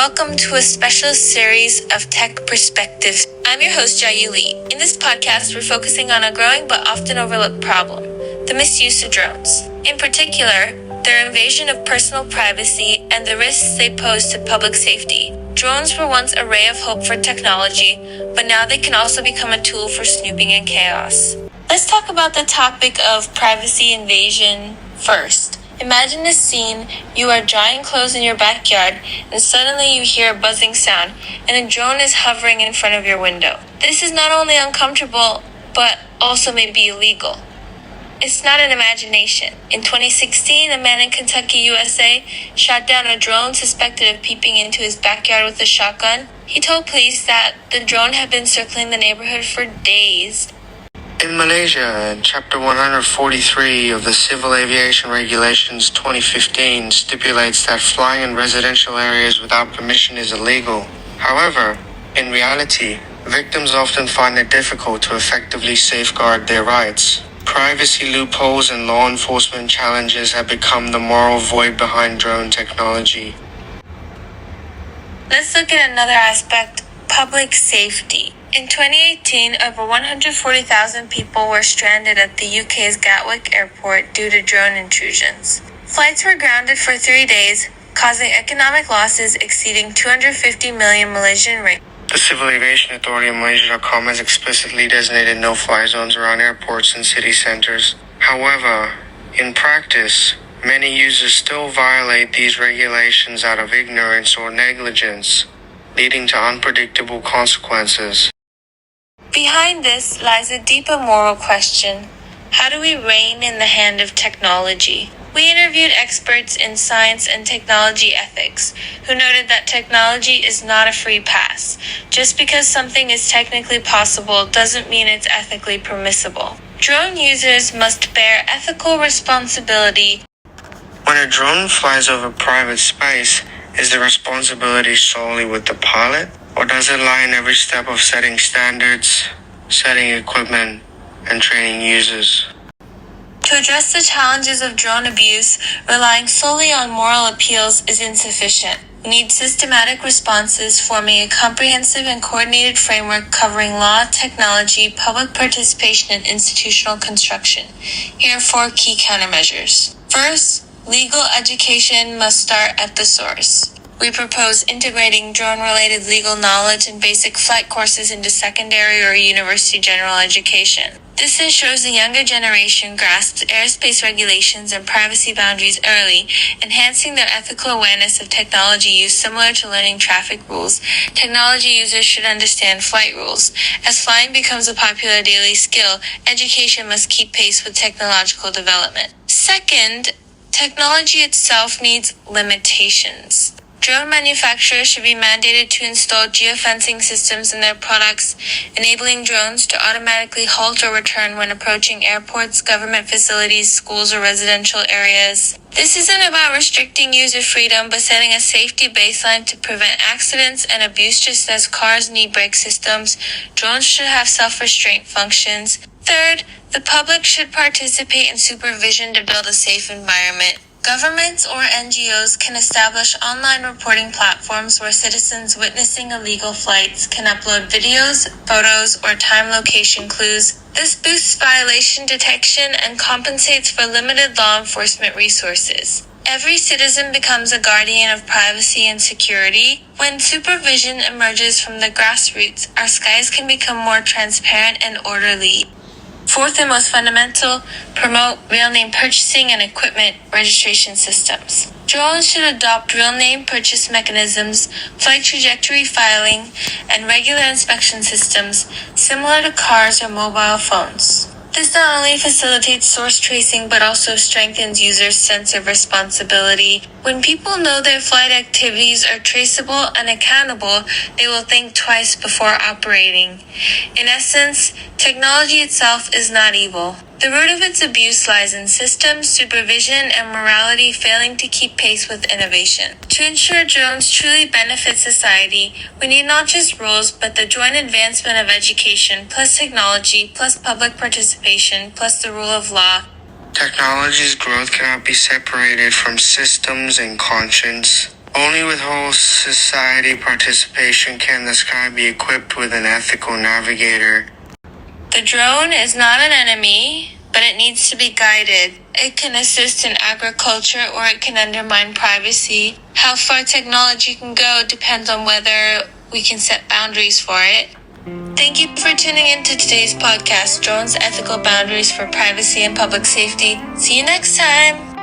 welcome to a special series of Tech Perspectives. I'm your host, JIAYU. In this podcast, we're focusing on a growing but often overlooked problem, the misuse of drones. In particular, their invasion of personal privacy and the risks they pose to public safety. Drones were once a ray of hope for technology, but now they can also become a tool for snooping and chaos. Let's talk about the topic of privacy invasion first. Imagine this scene: you are drying clothes in your backyard and suddenly you hear a buzzing sound and a drone is hovering in front of your window. This is not only uncomfortable, but also may be illegal. It's not an imagination. In 2016, a man in Kentucky, USA, shot down a drone suspected of peeping into his backyard with a shotgun. He told police that the drone had been circling the neighborhood for days. In Malaysia, Chapter 143 of the Civil Aviation Regulations 2015 stipulates that flying in residential areas without permission is illegal. However, in reality, victims often find it difficult to effectively safeguard their rights. Privacy loopholes and law enforcement challenges have become the moral void behind drone technology. Let's look at another aspect: public safety. In 2018, over 140,000 people were stranded at the UK's Gatwick Airport due to drone intrusions. Flights were grounded for 3 days, causing economic losses exceeding 250 million Malaysian ringgit. The Civil Aviation Authority of Malaysia.com has explicitly designated no-fly zones around airports and city centers. However, in practice, many users still violate these regulations out of ignorance or negligence, leading to unpredictable consequences. Behind this lies a deeper moral question: how do we rein in the hand of technology? We interviewed experts in science and technology ethics who noted that technology is not a free pass. Just because something is technically possible doesn't mean it's ethically permissible. Drone users must bear ethical responsibility. When a drone flies over private space, is the responsibility solely with the pilot? Or does it lie in every step of setting standards, setting equipment, and training users? To address the challenges of drone abuse, relying solely on moral appeals is insufficient. We need systematic responses forming a comprehensive and coordinated framework covering law, technology, public participation, and institutional construction. Here are 4 key countermeasures. First, legal education must start at the source. We propose integrating drone-related legal knowledge and basic flight courses into secondary or university general education. This ensures the younger generation grasps airspace regulations and privacy boundaries early, enhancing their ethical awareness of technology use similar to learning traffic rules. Technology users should understand flight rules. As flying becomes a popular daily skill, education must keep pace with technological development. Second, technology itself needs limitations. Drone manufacturers should be mandated to install geofencing systems in their products, enabling drones to automatically halt or return when approaching airports, government facilities, schools, or residential areas. This isn't about restricting user freedom, but setting a safety baseline to prevent accidents and abuse. Just as cars need brake systems, drones should have self-restraint functions. Third, the public should participate in supervision to build a safe environment. Governments or NGOs can establish online reporting platforms where citizens witnessing illegal flights can upload videos, photos, or time location clues. This boosts violation detection and compensates for limited law enforcement resources. Every citizen becomes a guardian of privacy and security. When supervision emerges from the grassroots, our skies can become more transparent and orderly. Fourth and most fundamental, promote real name purchasing and equipment registration systems. Drones should adopt real name purchase mechanisms, flight trajectory filing, and regular inspection systems similar to cars or mobile phones. This not only facilitates source tracing but also strengthens users' sense of responsibility. When people know their flight activities are traceable and accountable, they will think twice before operating. In essence, technology itself is not evil. The root of its abuse lies in systems, supervision, and morality failing to keep pace with innovation. To ensure drones truly benefit society, we need not just rules, but the joint advancement of education, plus technology, plus public participation, plus the rule of law. Technology's growth cannot be separated from systems and conscience. Only with whole society participation can the sky be equipped with an ethical navigator. The drone is not an enemy, but it needs to be guided. It can assist in agriculture or it can undermine privacy. How far technology can go depends on whether we can set boundaries for it. Thank you for tuning in to today's podcast, Drones, Ethical Boundaries for Privacy and Public Safety. See you next time!